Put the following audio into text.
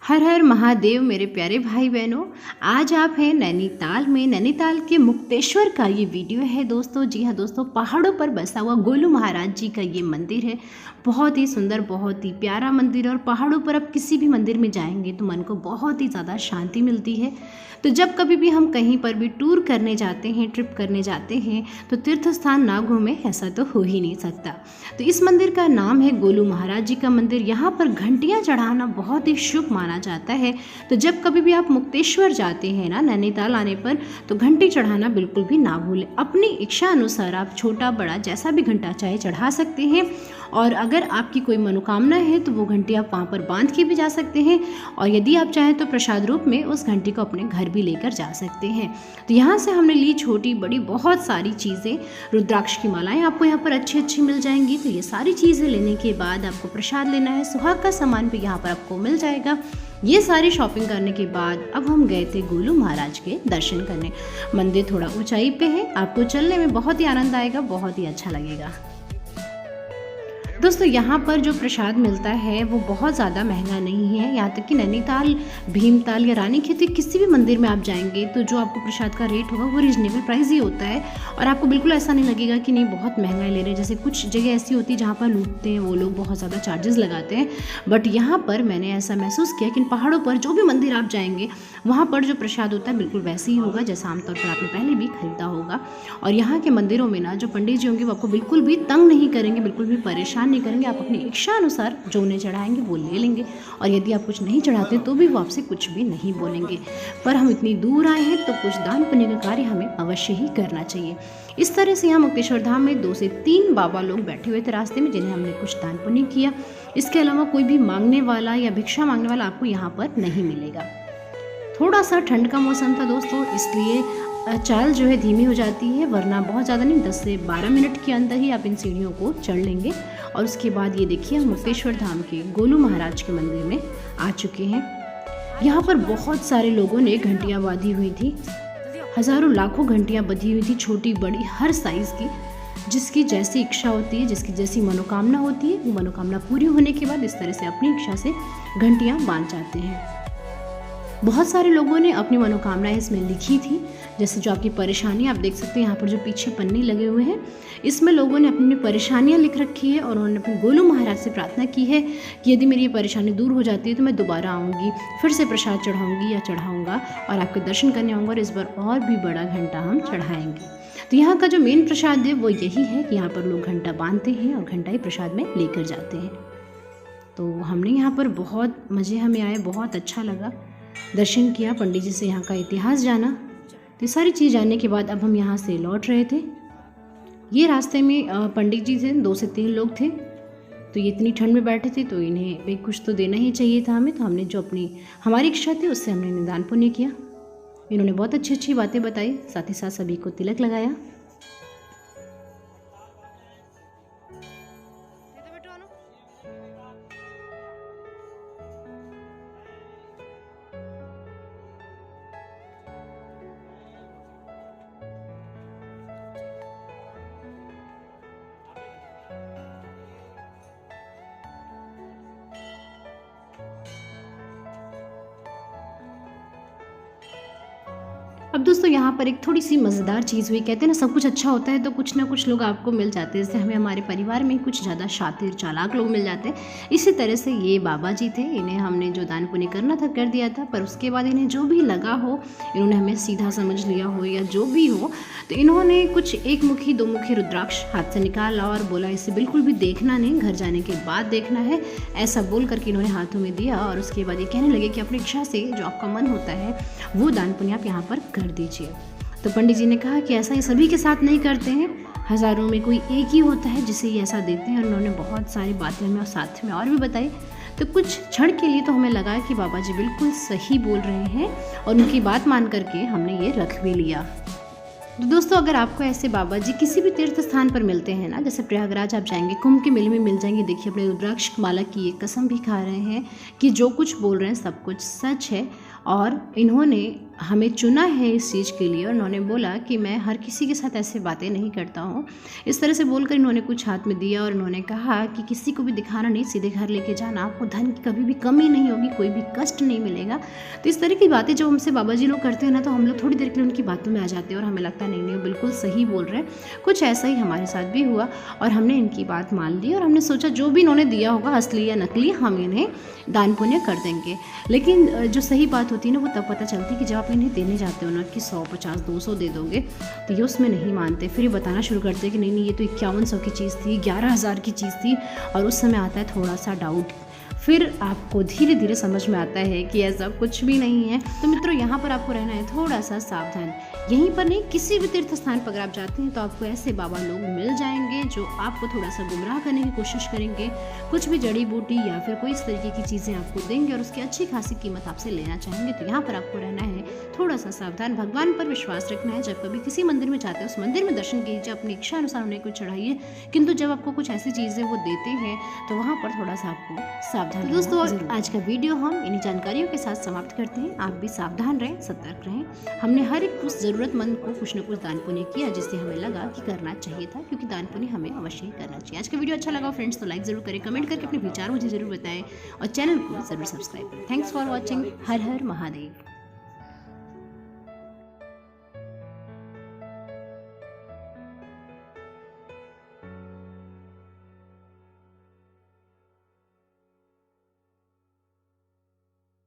हर हर महादेव मेरे प्यारे भाई बहनों। आज आप हैं नैनीताल में। नैनीताल के मुक्तेश्वर का ये वीडियो है दोस्तों। जी हाँ दोस्तों, पहाड़ों पर बसा हुआ गोलू महाराज जी का ये मंदिर है। बहुत ही सुंदर, बहुत ही प्यारा मंदिर। और पहाड़ों पर आप किसी भी मंदिर में जाएंगे तो मन को बहुत ही ज़्यादा शांति मिलती है। तो जब कभी भी हम कहीं पर भी टूर करने जाते हैं, ट्रिप करने जाते हैं, तो तीर्थ स्थान ना घूमें ऐसा तो हो ही नहीं सकता। तो इस मंदिर का नाम है गोलू महाराज जी का मंदिर। यहाँ पर घंटियाँ चढ़ाना बहुत ही शुभ माना जाता है। तो जब कभी भी आप मुक्तेश्वर जाते हैं ना, नैनीताल आने पर, तो घंटी चढ़ाना बिल्कुल भी ना भूलें। अपनी इच्छा अनुसार आप छोटा बड़ा जैसा भी घंटा चाहे चढ़ा सकते हैं। और अगर आपकी कोई मनोकामना है तो वो घंटी आप वहाँ पर बांध के भी जा सकते हैं। और यदि आप चाहें तो प्रसाद रूप में उस घंटी को अपने घर भी लेकर जा सकते हैं। तो यहाँ से हमने ली छोटी बड़ी बहुत सारी चीज़ें। रुद्राक्ष की मालाएं आपको यहाँ पर अच्छी अच्छी मिल जाएंगी। तो ये सारी चीज़ें लेने के बाद आपको प्रसाद लेना है। सुहाग का सामान भी यहाँ पर आपको मिल जाएगा। ये सारी शॉपिंग करने के बाद अब हम गए थे गोलू महाराज के दर्शन करने। मंदिर थोड़ा ऊंचाई पे है, आपको चलने में बहुत ही आनंद आएगा, बहुत ही अच्छा लगेगा। दोस्तों यहाँ पर जो प्रसाद मिलता है वो बहुत ज़्यादा महंगा नहीं है। यहाँ तक कि नैनीताल, भीमताल या रानीखेत किसी भी मंदिर में आप जाएंगे तो जो आपको प्रसाद का रेट होगा वो रीजनेबल प्राइस ही होता है। और आपको बिल्कुल ऐसा नहीं लगेगा कि नहीं बहुत महंगा ले रहे हैं। जैसे कुछ जगह ऐसी होती है जहाँ पर लूटते हैं वो लोग, बहुत ज़्यादा चार्जेस लगाते हैं। बट यहाँ पर मैंने ऐसा महसूस किया कि इन पहाड़ों पर जो भी मंदिर आप जाएंगे वहाँ पर जो प्रसाद होता है बिल्कुल वैसे ही होगा जैसा आमतौर पर आपने पहले भी खरीदा होगा। और यहाँ के मंदिरों में ना जो पंडित जी होंगे वो आपको बिल्कुल भी तंग नहीं करेंगे, बिल्कुल भी परेशान नहीं करेंगे। आप अपनी इच्छा अनुसार जो उन्हें चढ़ाएंगे वो ले लेंगे। और यदि आप कुछ नहीं चढ़ाते तो भी वो आपसे कुछ भी नहीं बोलेंगे। पर हम इतनी दूर आए हैं तो कुछ दान पुण्य का कार्य हमें अवश्य ही करना चाहिए। इस तरह से यहाँ मुक्तेश्वर धाम में 2 से 3 बाबा लोग बैठे हुए थे रास्ते में, जिन्हें हमने कुछ दान पुण्य किया। इसके अलावा कोई भी मांगने वाला या भिक्षा मांगने वाला आपको यहाँ पर नहीं मिलेगा। थोड़ा सा ठंड का मौसम था दोस्तों, इसलिए चाल जो है धीमी हो जाती है, वरना बहुत ज़्यादा नहीं, 10 से 12 मिनट के अंदर ही आप इन सीढ़ियों को चढ़ लेंगे। और उसके बाद ये देखिए हम मुक्तेश्वर धाम के गोलू महाराज के मंदिर में आ चुके हैं। यहाँ पर बहुत सारे लोगों ने घंटियाँ बांधी हुई थी। हज़ारों लाखों घंटियाँ बंधी हुई थी, छोटी बड़ी हर साइज़ की। जिसकी जैसी इच्छा होती है, जिसकी जैसी मनोकामना होती है, वो मनोकामना पूरी होने के बाद इस तरह से अपनी इच्छा से घंटियाँ बांध जाते हैं। बहुत सारे लोगों ने अपनी मनोकामनाएं इसमें लिखी थी। जैसे जो आपकी परेशानी आप देख सकते हैं, यहाँ पर जो पीछे पन्नी लगे हुए हैं इसमें लोगों ने अपनी परेशानियां लिख रखी है। और उन्होंने अपने गोलू महाराज से प्रार्थना की है कि यदि मेरी ये परेशानी दूर हो जाती है तो मैं दोबारा आऊँगी, फिर से प्रसाद चढ़ाऊँगी या चढ़ाऊँगा और आपके दर्शन करने आऊँगा। और इस बार और भी बड़ा घंटा हम चढ़ाएँगे। तो यहाँ का जो मेन प्रसाद है वो यही है कि यहाँ पर लोग घंटा बांधते हैं और घंटा ही प्रसाद में लेकर जाते हैं। तो हमने यहाँ पर बहुत मज़े हमें आए, बहुत अच्छा लगा। दर्शन किया, पंडित जी से यहाँ का इतिहास जाना। तो ये सारी चीज़ जानने के बाद अब हम यहाँ से लौट रहे थे। ये रास्ते में पंडित जी थे, 2 से 3 लोग थे। तो ये इतनी ठंड में बैठे थे तो इन्हें भाई कुछ तो देना ही चाहिए था हमें। तो हमने जो हमारी इच्छा थी उससे हमने निदान पुण्य किया। इन्होंने बहुत अच्छी अच्छी बातें बताई, साथ ही साथ सभी को तिलक लगाया। अब दोस्तों यहाँ पर एक थोड़ी सी मज़ेदार चीज़ हुई। कहते हैं ना सब कुछ अच्छा होता है तो कुछ ना कुछ लोग आपको मिल जाते हैं। जैसे हमें हमारे परिवार में कुछ ज़्यादा शातिर चालाक लोग मिल जाते हैं। इसी तरह से ये बाबा जी थे, इन्हें हमने जो दान पुण्य करना था कर दिया था। पर उसके बाद इन्हें जो भी लगा हो, इन्होंने हमें सीधा समझ लिया हो या जो भी हो, तो इन्होंने कुछ 1 मुखी 2 मुखी रुद्राक्ष हाथ से निकाला और बोला इसे बिल्कुल भी देखना नहीं, घर जाने के बाद देखना है। ऐसा बोल करके इन्होंने हाथों में दिया। और उसके बाद ये कहने लगे कि अपनी इच्छा से जो आपका मन होता है वो दान पुण्य आप यहाँ पर कर दीजिए। तो पंडित जी ने कहा कि ऐसा ये सभी के साथ नहीं करते हैं, हज़ारों में कोई एक ही होता है जिसे ये ऐसा देते हैं। और उन्होंने बहुत सारी बातें हमें और साथ में और भी बताई। तो कुछ क्षण के लिए तो हमें लगा कि बाबा जी बिल्कुल सही बोल रहे हैं और उनकी बात मान करके हमने ये रख भी लिया। तो दोस्तों अगर आपको ऐसे बाबा जी किसी भी तीर्थ स्थान पर मिलते हैं ना, जैसे प्रयागराज आप जाएंगे, कुंभ के मेले में मिल जाएंगे, देखिए अपने रुद्राक्ष माला की एक कसम भी खा रहे हैं कि जो कुछ बोल रहे हैं सब कुछ सच है। और इन्होंने हमें चुना है इस चीज़ के लिए। और उन्होंने बोला कि मैं हर किसी के साथ ऐसे बातें नहीं करता हूँ। इस तरह से बोलकर इन्होंने कुछ हाथ में दिया और इन्होंने कहा कि किसी को भी दिखाना नहीं, सीधे घर लेके जाना, आपको धन की कभी भी कमी नहीं होगी, कोई भी कष्ट नहीं मिलेगा। तो इस तरह की बातें जब हमसे बाबा जी लोग करते हैं ना, तो हम लोग थोड़ी देर के लिए उनकी बातों में आ जाते हैं और हमें लगता है नहीं नहीं बिल्कुल सही बोल रहे हैं। कुछ ऐसा ही हमारे साथ भी हुआ और हमने इनकी बात मान ली और हमने सोचा जो भी इन्होंने दिया होगा असली या नकली, हम इन्हें दान पुण्य कर देंगे। लेकिन जो सही बात होती है ना, वो तब पता चलती है कि जब आप इन्हें देने जाते हो ना कि 100, 50, 200 दे दोगे, तो ये उसमें नहीं मानते। फिर ये बताना शुरू करते हैं कि नहीं नहीं ये तो 5100 की चीज़ थी, 11,000 की चीज़ थी। और उस समय आता है थोड़ा सा डाउट। फिर आपको धीरे धीरे समझ में आता है कि ऐसा कुछ भी नहीं है। तो मित्रों, यहाँ पर आपको रहना है थोड़ा सा सावधान। यहीं पर नहीं, किसी भी तीर्थ स्थान पर अगर आप जाते हैं तो आपको ऐसे बाबा लोग मिल जाएंगे जो आपको थोड़ा सा गुमराह करने की कोशिश करेंगे। कुछ भी जड़ी बूटी या फिर कोई इस तरीके की चीज़ें आपको देंगे और उसकी अच्छी खासी कीमत आपसे लेना चाहेंगे। तो यहाँ पर आपको रहना है थोड़ा सा सावधान। भगवान पर विश्वास रखना है। जब कभी किसी मंदिर में जाते हैं उस मंदिर में दर्शन कीजिए, अपनी इच्छा अनुसार उन्हें कुछ चढ़ाइए। किंतु जब आपको कुछ ऐसी चीज़ें वो देते हैं तो वहाँ पर थोड़ा सा आपको सावधान। तो दोस्तों, आज का वीडियो हम इन्हीं जानकारियों के साथ समाप्त करते हैं। आप भी सावधान रहें, सतर्क रहें। हमने हर एक उस ज़रूरतमंद को कुछ न कुछ दान पुण्य किया जिससे हमें लगा कि करना चाहिए था, क्योंकि दान पुण्य हमें अवश्य ही करना चाहिए। आज का वीडियो अच्छा लगा फ्रेंड्स तो लाइक ज़रूर करें, कमेंट करके अपने विचार मुझे ज़रूर बताएं और चैनल को ज़रूर सब्सक्राइब करें। Thanks for watching. Her her Mahadev.